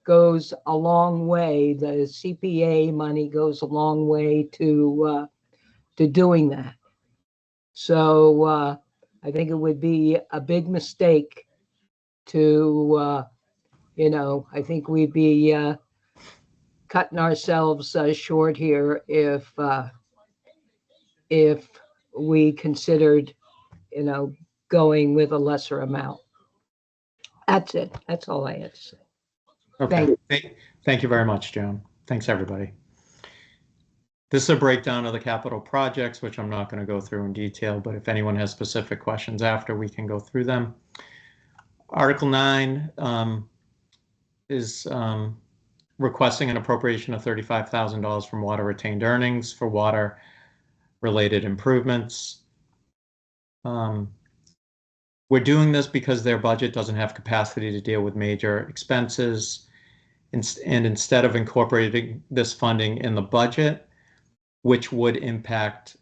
goes a long way. The CPA money goes a long way to doing that. So I think it would be a big mistake to, I think we'd be cutting ourselves short here if we considered, going with a lesser amount. That's it. That's all I had to say. Okay, thank you very much, Joan. Thanks, everybody. This is a breakdown of the capital projects, which I'm not going to go through in detail, but if anyone has specific questions after, we can go through them. Article 9 is requesting an appropriation of $35,000 from water retained earnings for water-related improvements. We're doing this because their budget doesn't have capacity to deal with major expenses, and instead of incorporating this funding in the budget, which would impact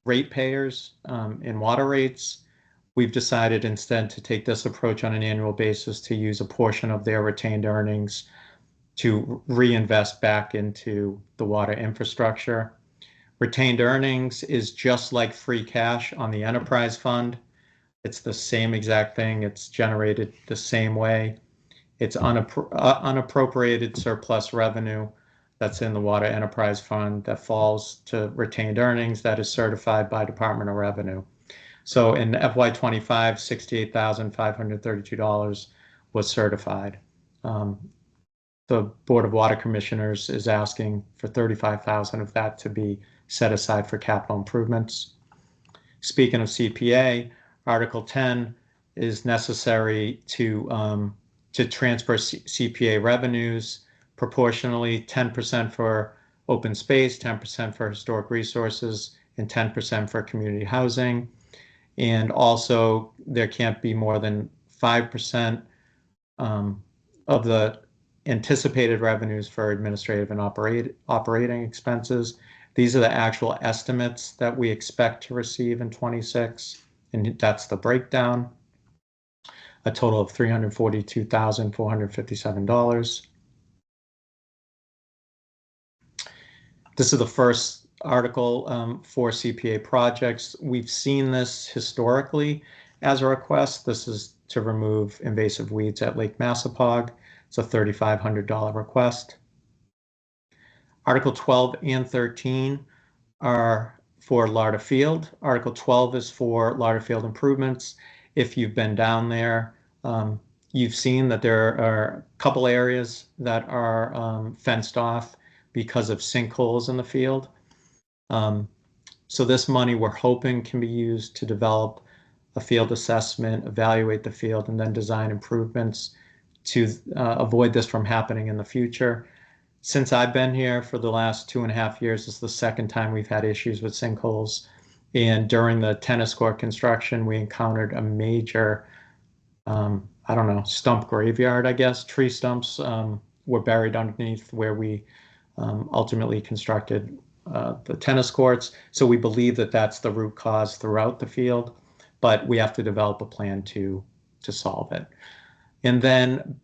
ratepayers in water rates, we've decided instead to take this approach on an annual basis to use a portion of their retained earnings to reinvest back into the water infrastructure. Retained earnings is just like free cash on the enterprise fund. It's the same exact thing. It's generated the same way. It's unappropriated surplus revenue that's in the water enterprise fund that falls to retained earnings that is certified by Department of Revenue. So in FY25, $68,532 was certified. The Board of Water Commissioners is asking for $35,000 of that to be set aside for capital improvements. Speaking of CPA, Article 10 is necessary to transfer CPA revenues proportionally, 10% for open space, 10% for historic resources, and 10% for community housing. And also, there can't be more than 5% of the anticipated revenues for administrative and operating expenses. These are the actual estimates that we expect to receive in 26, and that's the breakdown. A total of $342,457. This is the first article for CPA projects. We've seen this historically as a request. This is to remove invasive weeds at Lake Massapog. It's a $3,500 request. Article 12 and 13 are for Larder Field. Article 12 is for Larder Field improvements. If you've been down there, you've seen that there are a couple areas that are fenced off because of sinkholes in the field. So this money we're hoping can be used to develop a field assessment, evaluate the field, and then design improvements to avoid this from happening in the future. Since I've been here for the last 2.5 years, this is the second time we've had issues with sinkholes. And during the tennis court construction, we encountered a major, I don't know, stump graveyard, I guess. Tree stumps were buried underneath where we ultimately constructed the tennis courts. So we believe that that's the root cause throughout the field, but we have to develop a plan to solve it. And then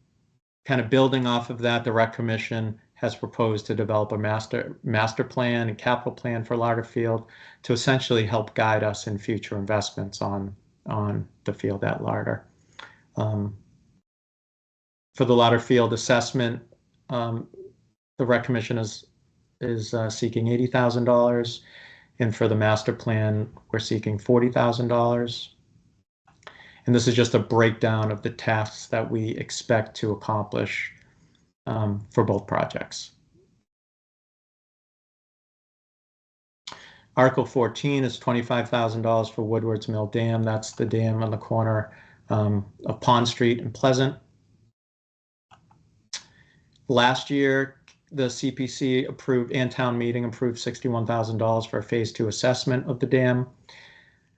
kind of building off of that, the Rec Commission has proposed to develop a master plan and capital plan for Larder Field to essentially help guide us in future investments on the field at Larder. For the Larder Field assessment, the Rec Commission is seeking $80,000, and for the master plan, we're seeking $40,000. And this is just a breakdown of the tasks that we expect to accomplish for both projects. Article 14 is $25,000 for Woodward's Mill Dam. That's the dam on the corner of Pond Street and Pleasant. Last year, the CPC approved and town meeting approved $61,000 for a phase 2 assessment of the dam.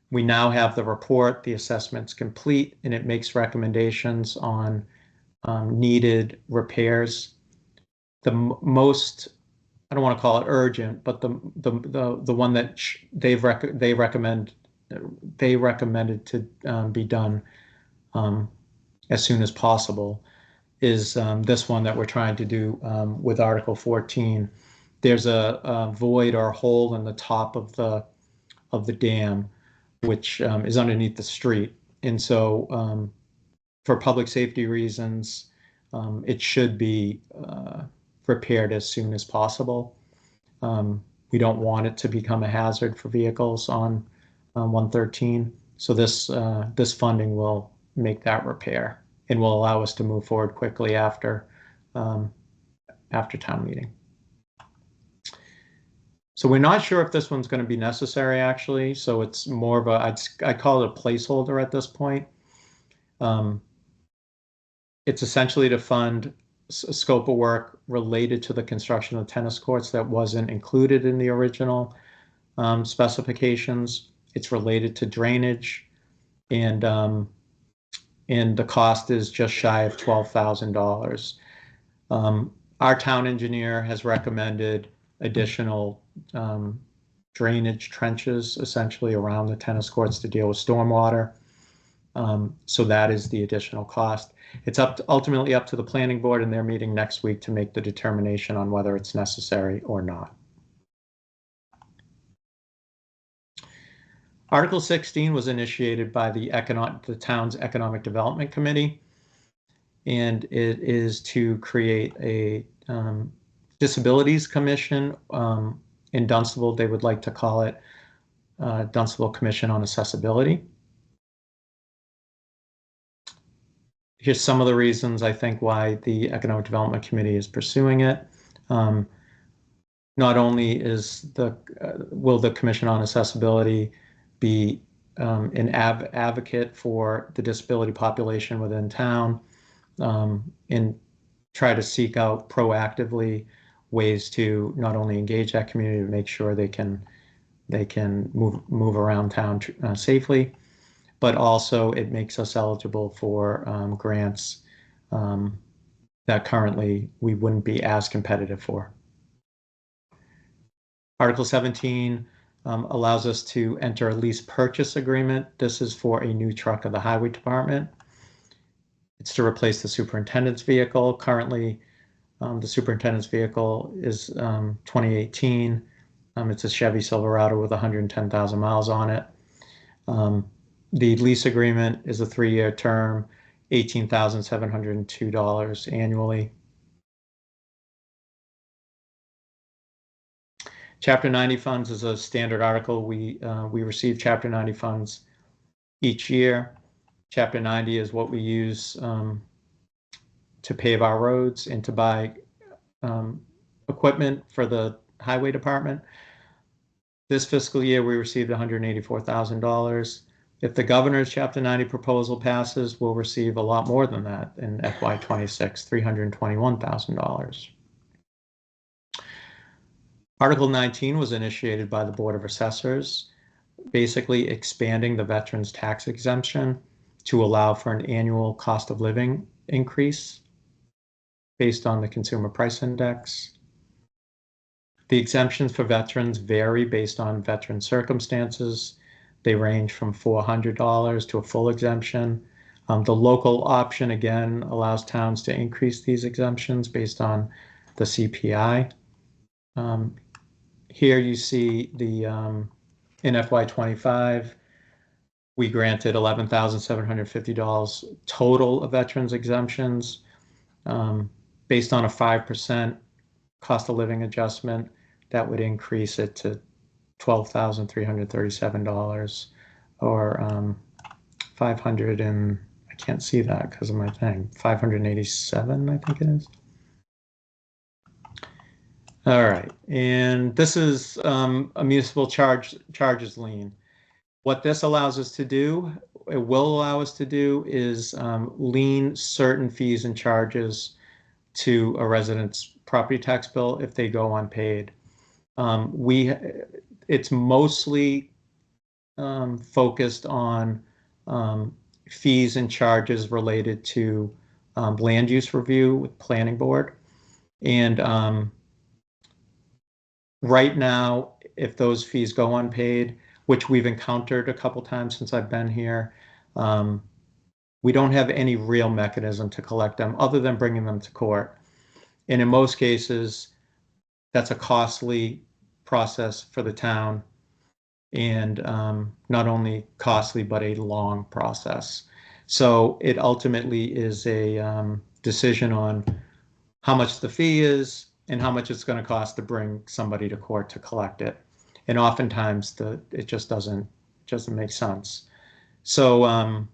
We now have the report, the assessment's complete, and it makes recommendations on needed repairs. The most, I don't want to call it urgent, but the one that they recommended to be done as soon as possible is this one that we're trying to do with Article 14. There's a void or hole in the top of the dam, which is underneath the street. And so for public safety reasons, it should be repaired as soon as possible. We don't want it to become a hazard for vehicles on 113. So this funding will make that repair and will allow us to move forward quickly after town meeting. So we're not sure if this one's going to be necessary, actually. So it's more of a, I'd call it a placeholder at this point. It's essentially to fund a scope of work related to the construction of tennis courts that wasn't included in the original specifications. It's related to drainage, and the cost is just shy of $12,000. Our town engineer has recommended additional drainage trenches essentially around the tennis courts to deal with stormwater. So that is the additional cost. It's ultimately up to the planning board, and they're meeting next week to make the determination on whether it's necessary or not. Article 16 was initiated by the town's Economic Development Committee, and it is to create a Disabilities Commission. In Dunstable, they would like to call it Dunstable Commission on Accessibility. Here's some of the reasons I think why the Economic Development Committee is pursuing it. Not only will the Commission on Accessibility be an advocate for the disability population within town, and try to seek out proactively ways to not only engage that community to make sure they can move around town safely, but also it makes us eligible for grants that currently we wouldn't be as competitive for. Article 17 allows us to enter a lease purchase agreement. This is for a new truck of the Highway Department. It's to replace the superintendent's vehicle. Currently, The superintendent's vehicle is 2018. It's a Chevy Silverado with 110,000 miles on it. The lease agreement is a 3-year term, $18,702 annually. Chapter 90 funds is a standard article. We receive Chapter 90 funds each year. Chapter 90 is what we use to pave our roads and to buy equipment for the highway department. This fiscal year, we received $184,000. If the governor's Chapter 90 proposal passes, we'll receive a lot more than that in FY26, $321,000. Article 19 was initiated by the Board of Assessors, basically expanding the veterans tax exemption to allow for an annual cost of living increase based on the Consumer Price Index. The exemptions for veterans vary based on veteran circumstances. They range from $400 to a full exemption. The local option, again, allows towns to increase these exemptions based on the CPI. Here you see the in FY25, we granted $11,750 total of veterans exemptions based on a 5% cost of living adjustment. That would increase it to $12,337 or 500 and I can't see that because of my thing. 587, I think it is. All right, and this is a municipal charges lien. What this allows us to do, it will allow us to do, is lien certain fees and charges to a resident's property tax bill if they go unpaid. It's mostly focused on fees and charges related to land use review with planning board. And right now, if those fees go unpaid, which we've encountered a couple times since I've been here, we don't have any real mechanism to collect them other than bringing them to court. And in most cases, that's a costly process for the town, and not only costly, but a long process. So it ultimately is a decision on how much the fee is and how much it's going to cost to bring somebody to court to collect it. And oftentimes it just doesn't make sense. So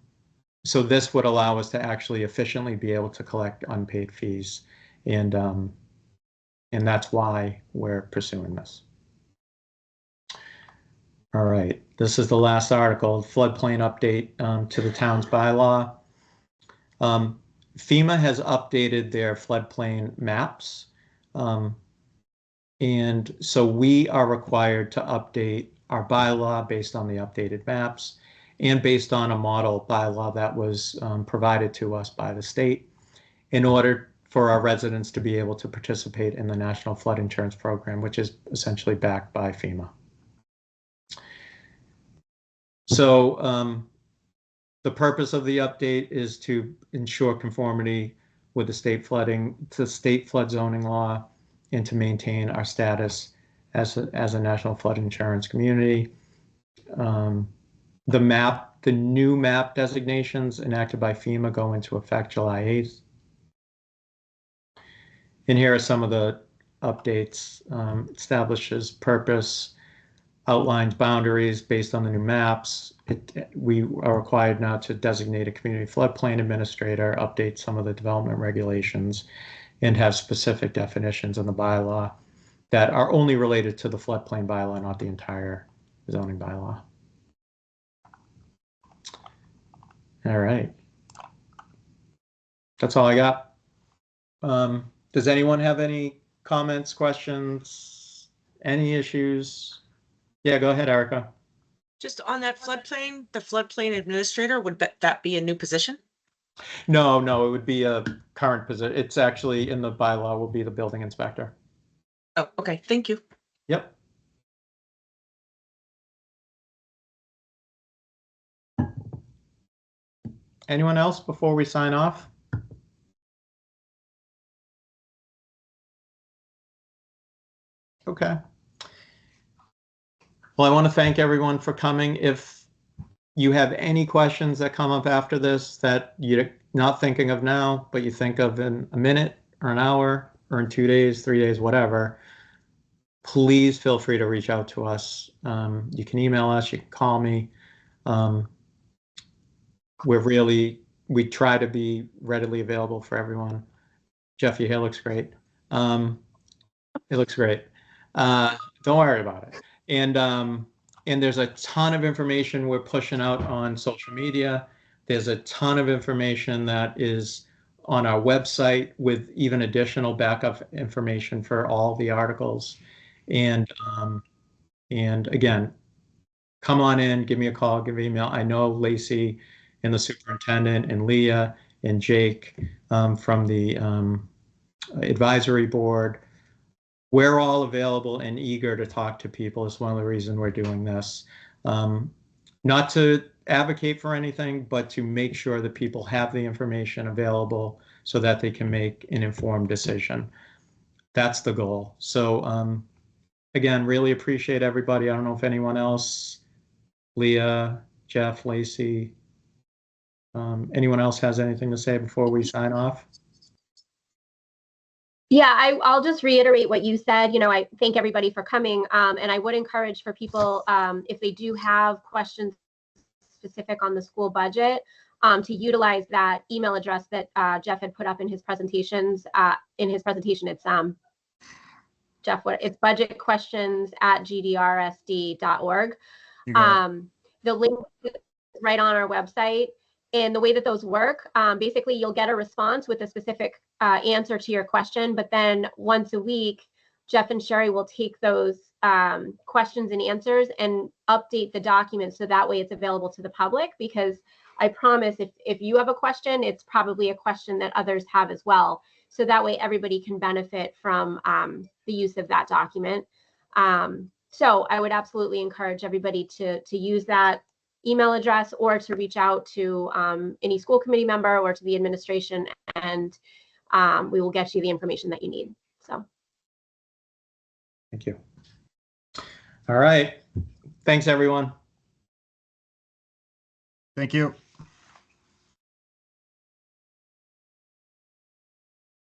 so this would allow us to actually efficiently be able to collect unpaid fees, and that's why we're pursuing this. All right, this is the last article, floodplain update to the town's bylaw. FEMA has updated their floodplain maps. And so we are required to update our bylaw based on the updated maps and based on a model bylaw that was provided to us by the state in order for our residents to be able to participate in the National Flood Insurance Program, which is essentially backed by FEMA. So the purpose of the update is to ensure conformity with the state flood zoning law and to maintain our status as a national flood insurance community. The new map designations enacted by FEMA go into effect July 8th. And here are some of the updates. Establishes purpose, outlines boundaries based on the new maps. We are required now to designate a community floodplain administrator, update some of the development regulations, and have specific definitions in the bylaw that are only related to the floodplain bylaw, not the entire zoning bylaw. All right. That's all I got. Does anyone have any comments, questions, any issues? Yeah, go ahead, Erica. Just on that floodplain, the floodplain administrator, would that be a new position? No, it would be a current position. It's actually in the bylaw will be the building inspector. Oh, okay, thank you. Yep. Anyone else before we sign off? Okay. Well, I want to thank everyone for coming. If you have any questions that come up after this that you're not thinking of now, but you think of in a minute or an hour or in 2 days, 3 days, whatever, please feel free to reach out to us. You can email us, you can call me. We try to be readily available for everyone. Jeff, your hair looks great. It looks great. Don't worry about it. And there's a ton of information we're pushing out on social media. There's a ton of information that is on our website with even additional backup information for all the articles. And again, come on in, give me a call, give me an email. I know Lacey and the superintendent and Leah and Jake from the advisory board. We're all available and eager to talk to people. It's one of the reasons we're doing this. Not to advocate for anything, but to make sure that people have the information available so that they can make an informed decision. That's the goal. So again, really appreciate everybody. I don't know if anyone else, Leah, Jeff, Lacey, anyone else has anything to say before we sign off? Yeah, I'll just reiterate what you said. You know, I thank everybody for coming. And I would encourage for people, if they do have questions specific on the school budget, to utilize that email address that Jeff had put up in his presentations. It's Jeff, it's budgetquestions@gdrsd.org. The link is right on our website. And the way that those work, basically you'll get a response with a specific answer to your question, but then once a week, Jeff and Sherry will take those questions and answers and update the document so that way it's available to the public, because I promise if you have a question, it's probably a question that others have as well. So that way everybody can benefit from the use of that document. So I would absolutely encourage everybody to use that email address or to reach out to any school committee member or to the administration, and we will get you the information that you need. So Thank you. All right. Thanks, everyone. Thank you.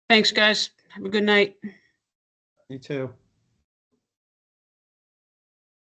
Thanks, guys. Have a good night. You too.